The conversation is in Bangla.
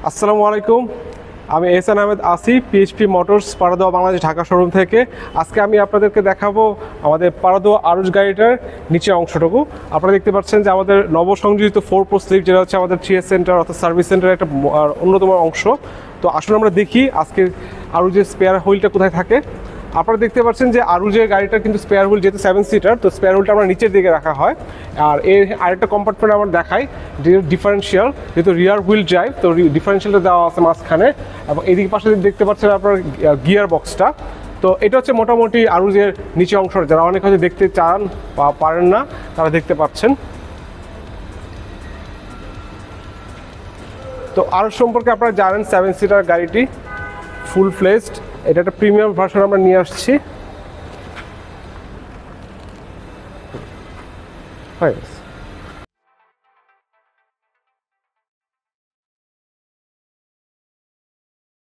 আসসালামু আলাইকুম, আমি এহসান আহমেদ আসি, পিএইচপি মোটরস পারাদোয়া বাংলাদেশ ঢাকা শোরুম থেকে। আজকে আমি আপনাদেরকে দেখাবো আমাদের পারাদোয়া আরুজ গাড়িটার নিচের অংশটুকু। আপনারা দেখতে পাচ্ছেন যে আমাদের নবসংযোজিত 4 স্লিপ, যেটা হচ্ছে আমাদের 3S সেন্টার অর্থাৎ সার্ভিস সেন্টারের একটা অন্যতম অংশ। তো আসলে আমরা দেখি আজকে আরুজের স্পেয়ার হুইলটা কোথায় থাকে। আপনারা দেখতে পাচ্ছেন যে আরুজের গাড়িটার কিন্তু স্পেয়ার হুইল যেহেতু 7 সিটার, তো স্পেয়ার হুইলটা আমরা নিচের দিকে রাখা হয়। আর এর আরেকটা কম্পার্টমেন্ট আমরা দেখাই, যে ডিফারেন্সিয়াল, যেহেতু রিয়ার হুইল ড্রাইভ, তো ডিফারেন্সিয়ালটা দেওয়া আছে মাঝখানে, এবং এদিকে পাশে দেখতে পাচ্ছেন আপনার গিয়ার বক্সটা। তো এটা হচ্ছে মোটামুটি আরুজের নিচে অংশ, যারা অনেক হয়তো দেখতে চান বা পারেন না তারা দেখতে পাচ্ছেন। তো আরুজ সম্পর্কে আপনারা জানেন, 7 সিটার গাড়িটি ফুল ফ্লেজড। এটা একটা প্রিমিয়াম ভার্সন আমরা নিয়ে আসছি।